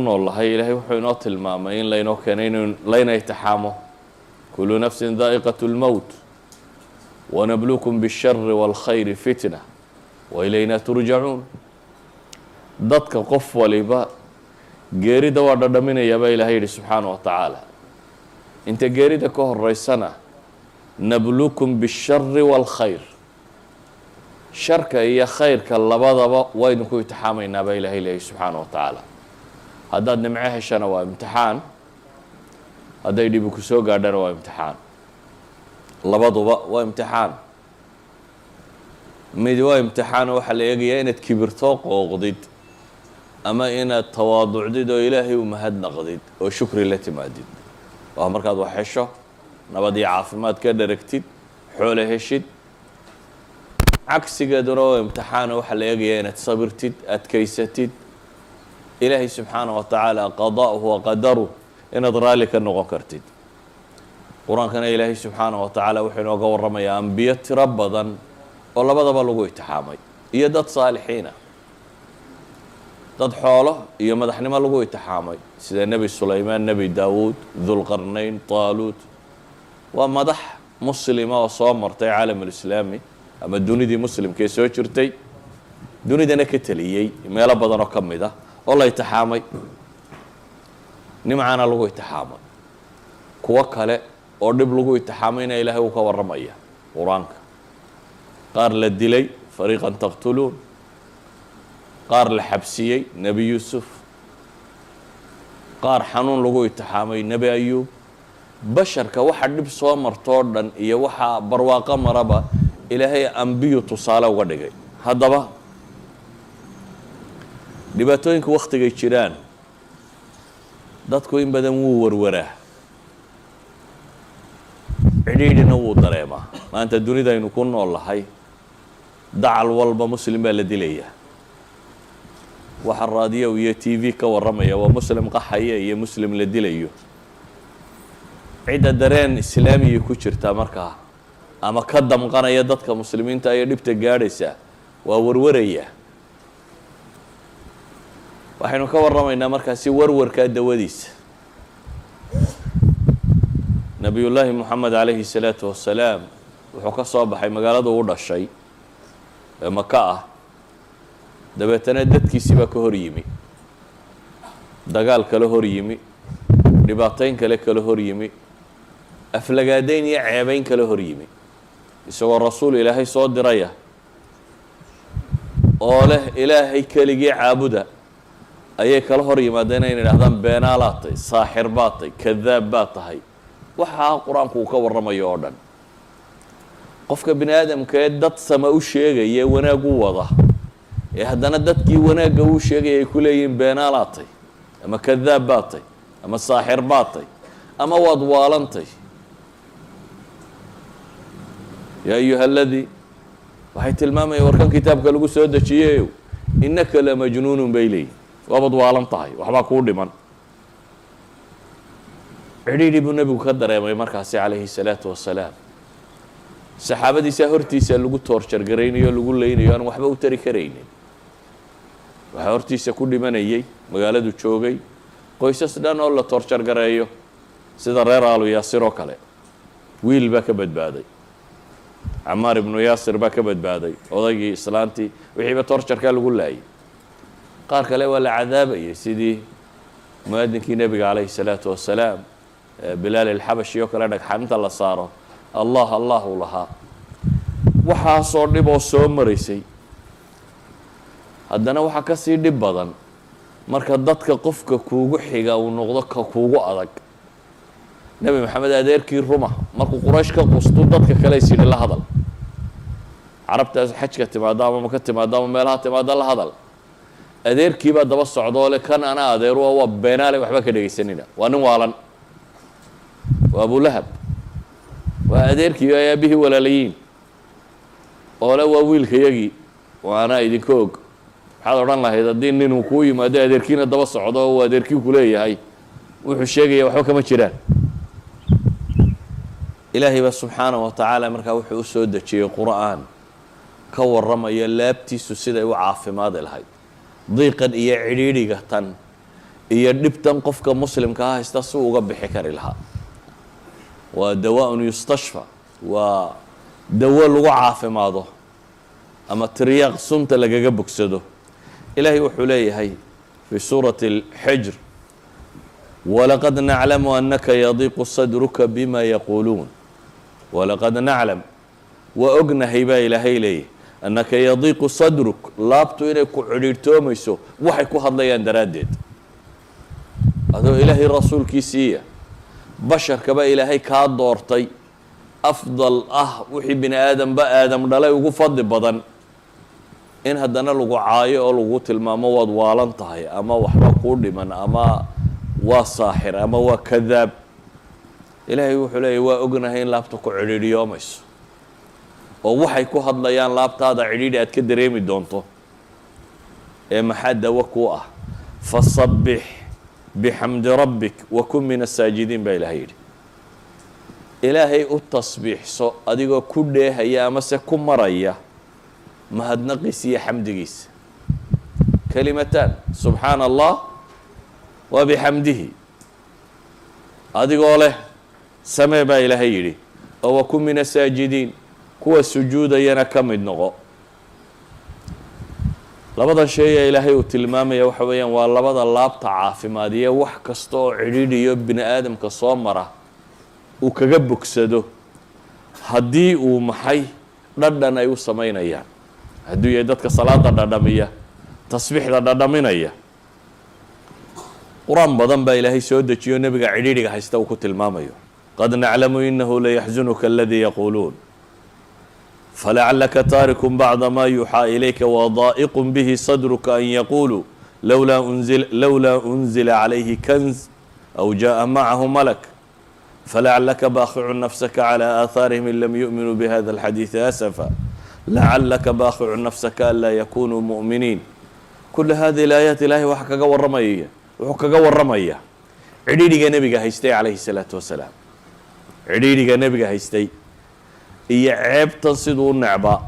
والله إلهي وحينات المامين لينو كانين لين يتحاموا كل نفس ذائقة الموت ونبلوكم بالشر والخير فتنة وإلينا ترجعون ضدك قف ولباء جيري دوار دمين يا إلهي سبحانه وتعالى انت جيري دكوه الرئيسنا نبلوكم بالشر والخير شركة هي خير كاللبضة وينكو يتحامين يا إلهي سبحانه وتعالى هذا نمعه شنا وامتحان هذا يدي بكسو قادر وامتحان لبضوا وامتحان ميدوا امتحان وحل يجي إن كبرتوق وغضيد أما إن التواضع ديد إلهي ومهدنا غضيد وشكر التي ما ديد وأمر كذا وحشة نبضي عافمات كده ركتيد حوله هشيد عكس قدروا امتحان وحل يجي إن تصبرتيد أتكيستيد إلهي سبحانه وتعالى قضاءه وقدره إن ذلك النغكرتيد قرآن كان إلهي سبحانه وتعالى وحين وقور رمي أنبياء ربضا والله بدأ لغو يتحامي إيا داد صالحين داد حوله إيا مدحنما لغو يتحامي سيدا النبي سليمان نبي داود ذو القرنين طالوت ومدح مسلمة وصامرتي عالم الإسلامي أما الدوني دي مسلم كيسو يشرتي دوني دي نكتليي ما يلا بدن رقم ده والله يتحامي نمعانا لغو يتحامي كوكالة ودب لغو يتحامينا إلهي وكور رميه قرآنك قار للدلي فريقا تقتلون قار لحبسيي نبي يوسف قار حنون لغو يتحامي نبي أيوب بشر كواحد نب صامر طوردن إيا وحا برواقة مربا إلهي أنبيو تصالة ودقي هذا با دباتوينك وقت جيران دادكو إن بدن وروراه عديد نو دريمة ما أنت الدنيا دا ينكون والله هاي دع الوالبا مسلم بالدلية وحرادية ويا تي في كورمية ومسلم قحية يا مسلم للدلية عدة درين إسلامي كشر تامركها أما قدم قنا يدتك مسلمين تا يدبت جارسة وورورية وحين كورمية مركها سي ورور كادوديس نبي الله محمد عليه الصلاة والسلام وحكى صباحي مقالده وضع الشيء مكة دبتنا دتكي سيبا كهوريمي دقال كالهوريمي رباطين كالهوريمي أفلقادين يعيبين كالهوريمي يسوى الرسول إلهي صوت دراية أوله إلهي كالجي عابده أي كالهوريمي دينين الأهدام بينالاتي صاحر باطي كذاب باطي waxaa quraanku ka warramayo oo dhan qofka bini aadamka ee dad sama u sheegay wanaag u wada ee hadana dadkii wanaaga u sheegay ay ku leeyeen beenaalaatay ama kadaab baatay ama saaxir baatay ama wad waalantay ya ayuha alladhi waxay tilmaamay warkan kitaabka lagu soo dajiyay innaka la majnuunun bayli wabad waalantahay waxba ku dhiman عريري بن نبي وكدر يا مركز عليه الصلاة والسلام صحابتي سهرتي سلقوا تورشر جريني يلقوا ليني أنا وحبوا تريكريني وحورتي سكون من أيي مقالة دوتشوجي قيس سدان الله تورشر جرايو سيدا ريرالو ياسيرو كله ويل بك بدبادي عمار بن ياسر بك بدبادي وضيجي سلانتي وحيبة تورشر كله يقول لي قال كله ولا عذاب يا سيدي مؤذن كي نبي عليه الصلاة والسلام بلال الحبشي يوكل لك حمد الله صاره الله الله لها وحا صور ديب وسو مريسي هدنا وحا كسي ديب بدن marka dadka qofka kuugu xiga uu noqdo ka kuugu adag nabi maxamed adeerkii ruma markuu quraysh ka qusto dadka kale si la hadal arabtaas xajka timaadaba ma ka timaadaba meelaha timaada la hadal adeerkii ba daba socdo le kan ana adeer waa beenaale waxba ka dhageysanina waa nin waalan وأبو لهب وأديرك يا به ولا لين ولا وويلك يجي وأنا إذن كوك هذا رنا هذا الدين إنه كوي ما ده أديركينا دبص عضو وأديركي كلية هاي وحشيجي وحكم الشران إلهي بس سبحانه وتعالى مركا وحي أسود شيء قرآن كور رمى يلابتي سسيدا وعاف ماذا الهاي ضيقا إيا عريري قهتان iyo dhibtan qofka muslimka ah haysta si uga bixi kari lahaa. waa dawaaun yustashfa, waa dawo lagu caafimaado ama tiryaaq sunta lagaga bogsado. ilaahay wuxuu leeyahay fi suurati alxijr walaqad naclamu anaka yadiiqu sadruka bima yaquuluun. walaqad naclam, waa ognahay baa ilaahay leeyahy annaka yadiiqu sadruk, laabtu inay ku cidhiirtoomayso waxay ku hadlayaan daraaddeed. adoo ilaahay rasuulkiisiiya, basharkaba ilaahay kaa doortay, afdal ah wixii bini aadamba aadam dhalay ugu fadli badan, in haddana lagu caayo oo lagu tilmaamo waad waalan tahay ama waxba kuu dhiman ama waa saaxir ama waa kadaab. ilaahay wuxuu leeyahy waa ognahay in laabta ku cidhiidhiyoomayso oo waxay ku hadlayaan laabtaada cidhiidhi aad ka dareemi doonto. ee maxaa dawo kuu ah? fasabbix bixamdi rabbik wa kun min asaajidiin baa ilaahay yidhi. ilaahay u tasbiixso adigoo ku dheehaya amase ku maraya mahadnaqiisa iyo xamdigiisa. kalimataan subxaana allah wa bixamdihi, adigoo leh samee baa ilaahay yidhi. oo wa kun min asaajidiin, kuwa sujuudayana ka mid noqo. labadan shay ee ilaahay uu tilmaamaya waxa weeyaan waa labada laabta caafimaadiya wax kasta oo cidhiidhiyo bini aadamka soo mara uu kaga bogsado haddii uu maxay dhadhan ay u samaynayaan. hadduu yahay dadka salaada dhadhamiya, tasbiixda dhadhaminaya. qur-aan badan baa ilaahay soo dejiyo nebiga cidhiidhiga haysta uu ku tilmaamayo. qad naclamu inahu layaxzunuka aladii yaquuluun falacalaka taarikun bacda ma yuuxaa ilayka wadaa'iqun bihi sadruka an yaquuluu lowlaa unzila calayhi kanz aw jaءa macahu malak falacalaka baakhicu nafsaka calى aahaarihim in lam yu'minuu bihada alxadiidi asafa lacalaka baakhicu nafsaka an laa yakunuu mu'miniin. kula hadihi alaayaat ilaahay waxa kaga warramaya, wuxuu kaga warramaya cidhiidhiga nebiga haystay calayhi salaatu wasalaam. cidhiidhiga nebiga haystay iyo ceebtan siduu u necbaa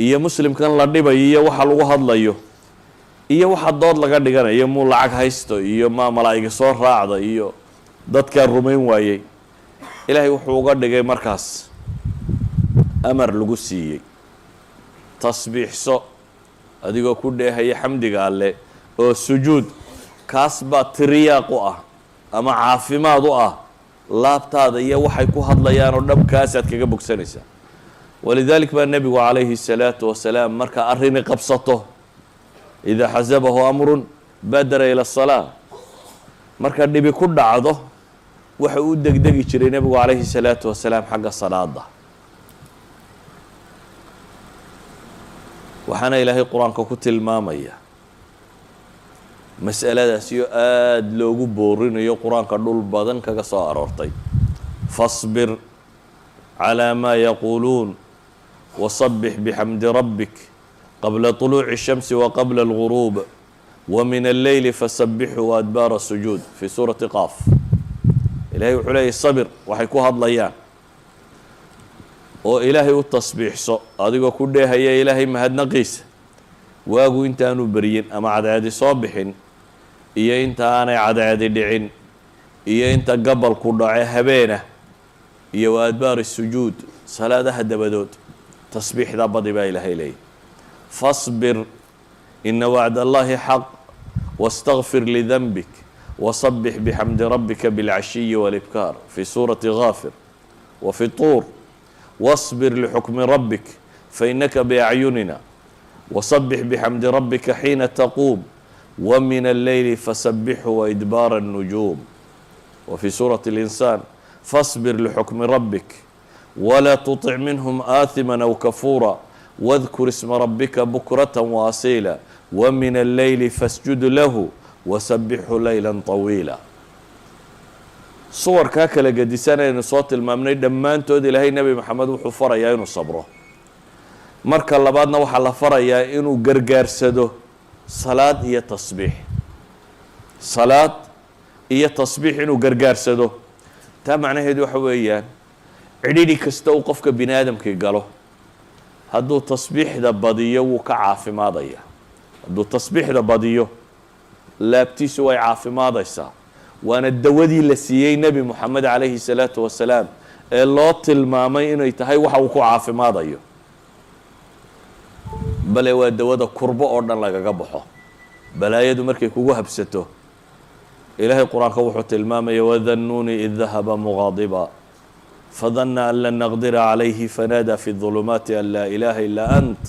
iyo muslimkan la dhibayo iyo waxa lagu hadlayo iyo waxa dood laga dhiganayo, muu lacag haysto iyo maa malaa'iga soo raacda iyo dadkaa rumayn waayey. ilaahay wuxuu uga dhigay markaas amar lagu siiyey, tasbiixso adigoo ku dheehaya xamdiga alle oo sujuud. kaas baa tiryaaq u ah ama caafimaad u ah laabtaada iyo waxay ku hadlayaan oo dhabkaasaad kaga bogsanaysaa. walidaalik baa nebigu calayhi الsalaatu wasalaam markaa arrini qabsato, idaa xasabahu amrun badara ila الsalaa, marka dhibi ku dhacdo waxa uu degdegi jiray nebigu calayhi الsalaatu wasalaam xagga salaada. waxaana ilaahay qur-aanka ku tilmaamaya mas'aladaas iyo aada loogu boorinayo qur-aanka dhul badan kaga soo aroortay. fasbir calaa maa yaquuluun wasabbix bixamdi rabbik qabla طuluuci الshamsi wa qabla اlguruub wa min alleyli fasabbixu waadbaara sujuud fi suurati qaaf. ilahay wuxuu leeyahy sabir waxay ku hadlayaan oo ilaahay u tasbiixso adigoo ku dheehaya ilaahay mahadnaqiisa waagu intaanu beryin ama cadceedi soo bixin iyo inta aanay cadceedi dhicin iyo inta gabalku dhace habeena iyo wa adbaari sujuud salaadaha dabadood tasbiixda badi baa ilaahay leeyahy. fasbir ina wacd allahi xaq wastakfir lidanbik wasabbix bixamdi rabbika bilcashiyi walibkaar fi suurati gaafir wa fi tuur واصبر لحكم ربك فإنك بأعيننا وصبح بحمد ربك حين تقوم ومن الليل فسبحه وإدبار النجوم. وفي سورة الإنسان فاصبر لحكم ربك ولا تطع منهم آثما أو كفورا واذكر اسم ربك بكرة وأصيلا ومن الليل فاسجد له وسبحه ليلا طويلا. suwarkaa kala gedisanaynu soo tilmaamnay dhammaantood ilaahay nebi maxamed wuxuu farayaa inuu sabro. marka labaadna waxaa la farayaa inuu gargaarsado salaad iyo tasbiix. salaad iyo tasbiix inuu gargaarsado. taa macnaheedu waxa weeyaan cidhidhi kasta uu qofka bini aadamkii galo hadduu tasbiixda badiyo wuu ka caafimaadaya. hadduu tasbiixda badiyo laabtiisu way caafimaadaysaa waana dawadii la siiyey nebi moxamed calayhi salaatu wasalaam ee loo tilmaamay inay tahay waxa uu ku caafimaadayo bale waa dawada kurbo oo dhan lagaga baxo balaayadu markay kugu habsato ilaahay qur-aanka wuxuu tilmaamaya wadannuuni id dahaba mugaadiba fadana an lan naqdira calayhi fanaadaa fi ظulumaati an laa ilaaha ilaa ant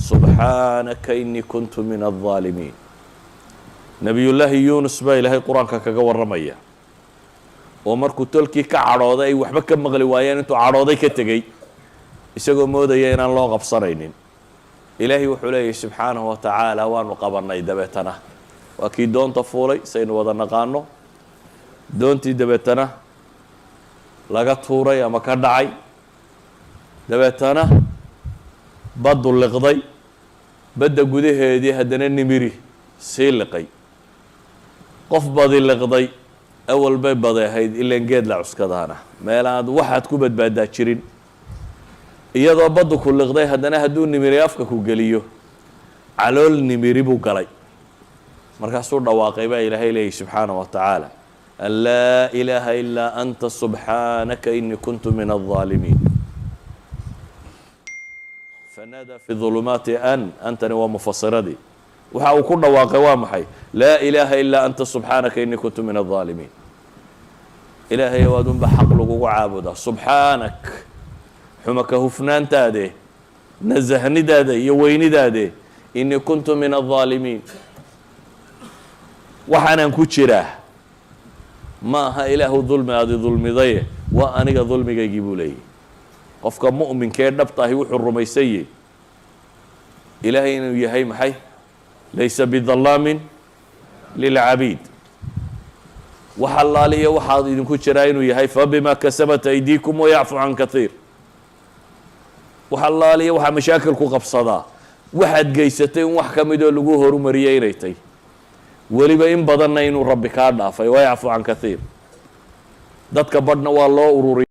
subxaanaka inii kuntu min الظaalimiin nebiyullaahi yuunus baa ilaahay qur-aanka kaga warramaya oo markuu tolkii ka cadhooday ay waxba ka maqli waayeen intuu cadhooday ka tegey isagoo moodaya inaan loo qabsanaynin ilaahay wuxuu leeyahy subxaanahu wa tacaala waanu qabannay dabeetana waa kii doonta fuulay saynu wada naqaano doontii dabeetana laga tuuray ama ka dhacay dabeetana baddu liqday badda gudaheedii haddana nimiri sii liqay qof badi liqday awal bay baday ahayd ilaan geed la cuskadaana meel aad waxaad ku badbaadaa jirin iyadoo baddu ku liqday haddana hadduu nimiri afka ku geliyo calool nimiri buu galay markaasuu dhawaaqay baa ilaahay leeyahy subxaanaه wa tacaala an laa ilaaha ilaa anta subxaanaka inii kuntu min الظaalimiin fanaadaa fi ظulumaati antani waa mufasiradii waxa uu ku dhawaaqay waa maxay laa ilaaha ilaa anta subxaanaka inii kuntu min الظaalimiin ilaahay waad unba xaq lagugu caabudaa subxaanak xuma ka hufnaantaade nasahnidaada iyo weynidaade inii kuntu min الظaalimiin waxaanaan ku jiraa ma aha ilaahu dulmi aadi dulmidaye waa aniga dulmigaygii buu leeyahy qofka mu'minka ee dhabtahi wuxuu rumaysanyey ilaahay inuu yahay maxay laysa bidallaamin lilcabiid wax allaaliya waxaad idinku jiraa inuu yahay fabima kasabat aydiikum wayacfu can kaiir wax allaaliya waxaa mashaakil ku qabsadaa waxaad geysatay in wax ka midoo lagu horumariyay inay tay weliba in badanna inuu rabbi kaa dhaafay wayacfu can kaiir dadka badhna waa loo ururiya